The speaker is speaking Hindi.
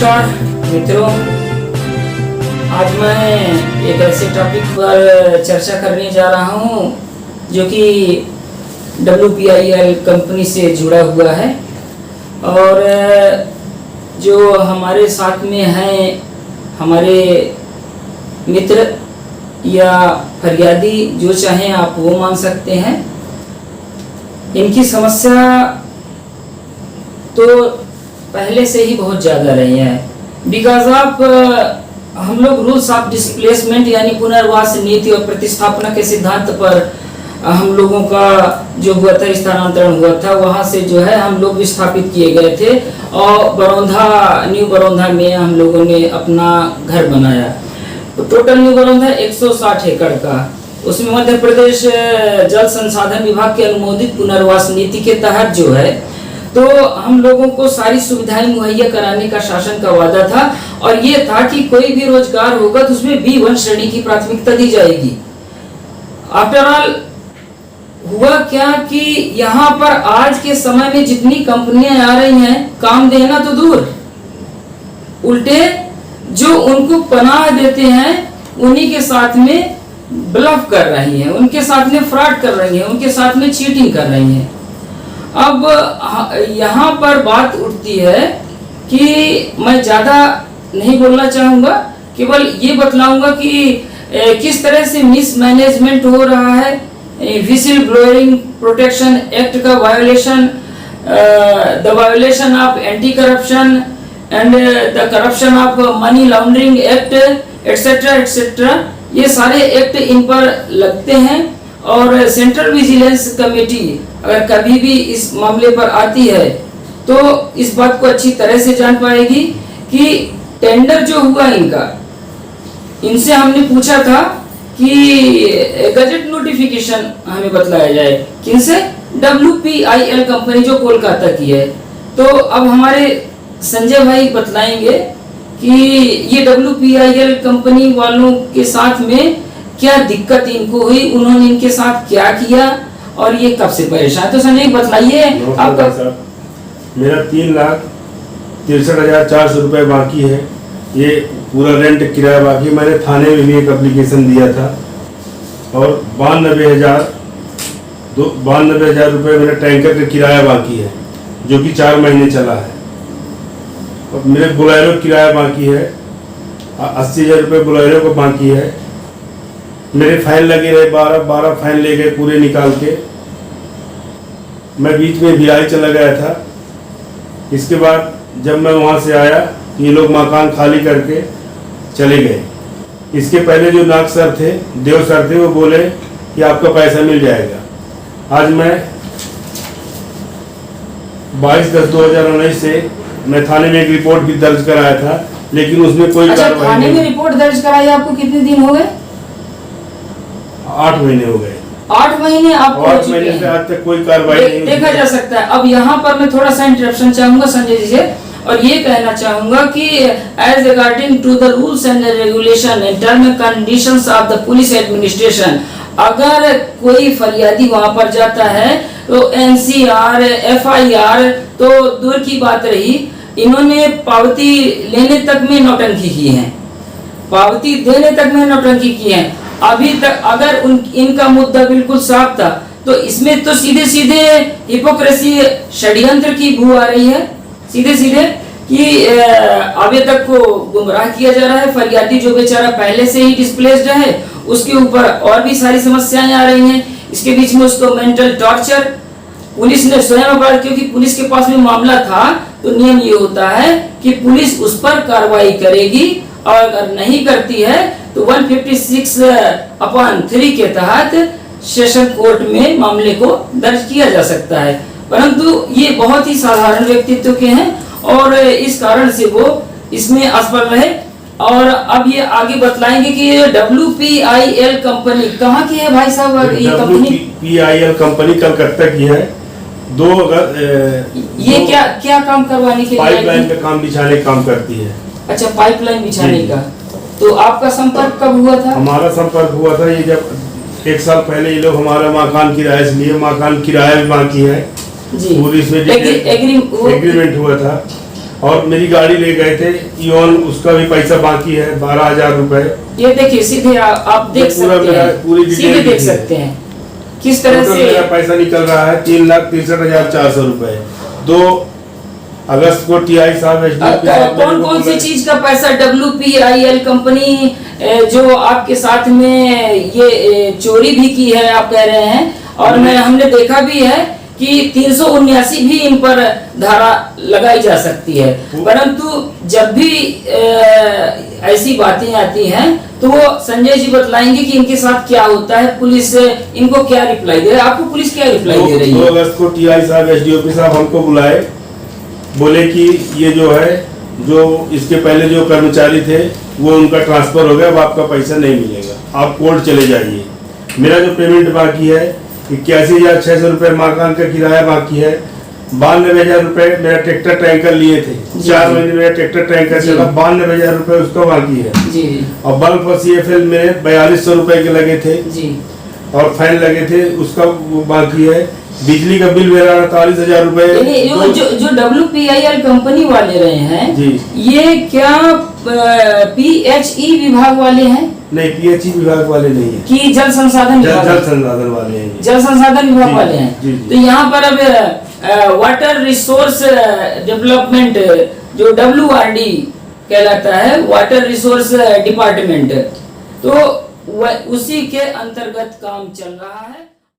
नमस्कार मित्रों, आज मैं एक ऐसे टॉपिक पर चर्चा करने जा रहा हूँ जो कि WPIL कंपनी से जुड़ा हुआ है और जो हमारे साथ में हैं हमारे मित्र या फरियादी, जो चाहें आप वो मान सकते हैं। इनकी समस्या तो पहले से ही बहुत ज़्यादा रही है बिकॉज ऑफ हम लोग रूल्स ऑफ डिस्प्लेसमेंट यानी पुनर्वास नीति और प्रतिस्थापना के सिद्धांत पर हम लोगों का जो हुआ था, स्थानांतरण हुआ था, वहाँ से जो है हम लोग विस्थापित किए गए थे और न्यू बरौंधा में हम लोगों ने अपना घर बनाया। तो टोटल न्यू बरौंधा 160 एकड़ का, उसमें मध्य प्रदेश जल संसाधन विभाग के अनुमोदित पुनर्वास नीति के तहत जो है तो हम लोगों को सारी सुविधाएं मुहैया कराने का शासन का वादा था और ये था कि कोई भी रोजगार होगा तो उसमें B1 श्रेणी की प्राथमिकता दी जाएगी। आफ्टर ऑल हुआ क्या कि यहाँ पर आज के समय में जितनी कंपनियां आ रही हैं, काम देना तो दूर, उल्टे जो उनको पनाह देते हैं उन्हीं के साथ में ब्लफ कर रही हैं, उनके साथ में फ्रॉड कर रही हैं, उनके साथ में चीटिंग कर रही हैं। अब यहाँ पर बात उठती है कि मैं ज़्यादा नहीं बोलना चाहूँगा, केवल ये बतलाऊंगा कि किस तरह से मिसमैनेजमेंट हो रहा है, विसिल ब्लोइंग प्रोटेक्शन एक्ट का violation, the violation of anti corruption and the corruption of money laundering act etcetera etcetera, ये सारे एक्ट इन पर लगते हैं। और सेंट्रल विजिलेंस कमेटी अगर कभी भी इस मामले पर आती है तो इस बात को अच्छी तरह से जान पाएगी कि टेंडर जो हुआ इनसे हमने पूछा था कि गजट नोटिफिकेशन हमें बतलाया जाए, किनसे? WPIL कंपनी जो कोलकाता की है। तो अब हमारे संजय भाई बतलाएंगे कि ये WPIL कंपनी वालों के साथ में क्या दिक्कत इनको हुई, उन्होंने इनके साथ क्या किया और ये कब से परेशान। तो संजय बतलाइए आपका। मेरा 3,63,400 रुपये बाकी है, ये पूरा रेंट किराया बाकी। मैंने थाने में भी एक एप्लीकेशन दिया था और 92,000 रुपये मेरा टैंकर का किराया बाकी है जो कि 4 महीने चला है। और मेरे बोलेरो किराया बाकी है, 80,000 रुपये बोलेरो को बाकी है। मेरे फाइन लगे रहे, 12 फाइन ले गए पूरे निकाल के। मैं बीच में भिलाई चला गया था। इसके बाद जब मैं वहाँ से आया ये लोग मकान खाली करके चले गए। इसके पहले जो नाग सर थे, देव सर थे, वो बोले कि आपका पैसा मिल जाएगा। आज मैं 22/10/2019 से मैं थाने में एक रिपोर्ट भी दर्ज कराया था, लेकिन उसमें कोई कार्रवाई थाने में रिपोर्ट दर्ज कराई आपको कितने दिन हो गए? 8 महीने हो गए। 8 महीने आपको 8 महीने से आज तक कोई कार्रवाई नहीं देखा जा सकता है। अब यहाँ पर मैं थोड़ा सा इंटरप्शन चाहूंगा संजय जी से और ये कहना चाहूंगा कि as regarding to the rules and regulation and term and conditions of the police administration, अगर कोई फरियादी वहां पर जाता है तो NCR FIR तो दूर की बात रही, इन्होंने पावती लेने तक में नौटंकी की है, पावती देने तक में नौटंकी की है। अभी तक अगर इनका मुद्दा बिल्कुल साफ था तो इसमें तो सीधे सीधे हिपोक्रेसी षड्यंत्र की बू आ रही है, सीधे सीधे कि आवेदक को गुमराह किया जा रहा है। फरियादी जो बेचारा पहले से ही डिस्प्लेस्ड है उसके ऊपर और भी सारी समस्याएं आ रही हैं। इसके बीच में उसको मेंटल टॉर्चर, पुलिस ने स्वयं अपराध, क्योंकि पुलिस के पास में मामला था तो नियम ये होता है कि पुलिस उस पर कार्रवाई करेगी और अगर नहीं करती है तो 156/3 के तहत सेशन कोर्ट में मामले को दर्ज किया जा सकता है। परंतु ये बहुत ही साधारण व्यक्तित्व के हैं और इस कारण से वो इसमें असफल रहे। और अब ये आगे बतलाएंगे कि WPIL कंपनी कहाँ की है भाई साहब? ये कंपनी WPIL कंपनी कलकत्ता की है। ये क्या काम करवाने के लिए? पाइपलाइन का काम, बिछाने का काम करती है। अच्छा, पाइपलाइन बिछाने का। तो आपका संपर्क कब हुआ था? हमारा संपर्क हुआ था ये जब 1 साल पहले ये लोग हमारा मकान किराए से लिए, मकान किराया भी बाकी है जी, पूरी इसमें एग्रीमेंट हुआ था। और मेरी गाड़ी ले गए थे इवन, उसका भी पैसा बाकी है 12,000 रुपए। ये देखिए सीधे आप देख पूरा सकते मेरा हैं, पूरी सीधे डिटेल देख लिखी है। सकते हैं किस तरह टोटल से मेरा पैसा निकल रहा है 3,63,400 रुपए। 2 अगस्त को टीआई साहब एसडीओपी साहब कौन कौन सी चीज का पैसा WPIL कंपनी जो आपके साथ में ये चोरी भी की है आप कह रहे हैं, और हमने देखा भी है कि 379 भी इन पर धारा लगाई जा सकती है, परंतु जब भी ऐसी बातें आती हैं तो वो संजय जी बतलाएंगे कि इनके साथ क्या होता है, पुलिस इनको क्या रिप्लाई दे रही है। आपको पुलिस क्या रिप्लाई दे रही है? 2 अगस्त को टीआई साहब एसडीओपी साहब हमको बुलाए, बोले कि ये जो है, जो इसके पहले जो कर्मचारी थे वो उनका ट्रांसफर हो गया, अब आपका पैसा नहीं मिलेगा, आप कोर्ट चले जाइए। मेरा जो पेमेंट बाकी है 81,600 रुपये मकान का किराया बाकी है। 92,000 रुपये मेरा ट्रैक्टर टैंकर लिए थे, 4 महीने मेरा ट्रैक्टर टैंकर चला, 92,000 रुपये उसका बाकी है जी। और बल्ब और CFL में 4200 रुपये के लगे थे जी, और फैन लगे थे उसका वो बाकी है। बिजली का बिल मेरा 48,000 रुपये। जो WPIL कंपनी वाले रहे हैं जी, ये क्या PHE विभाग वाले हैं? नहीं, PHE विभाग वाले नहीं है, कि जल संसाधन विभाग? जल संसाधन वाले हैं। जल संसाधन विभाग जी, वाले हैं। जी, जी। तो यहाँ पर अब वाटर रिसोर्स डेवलपमेंट जो WRD कहलाता है, वाटर रिसोर्स डिपार्टमेंट, तो उसी के अंतर्गत काम चल रहा है।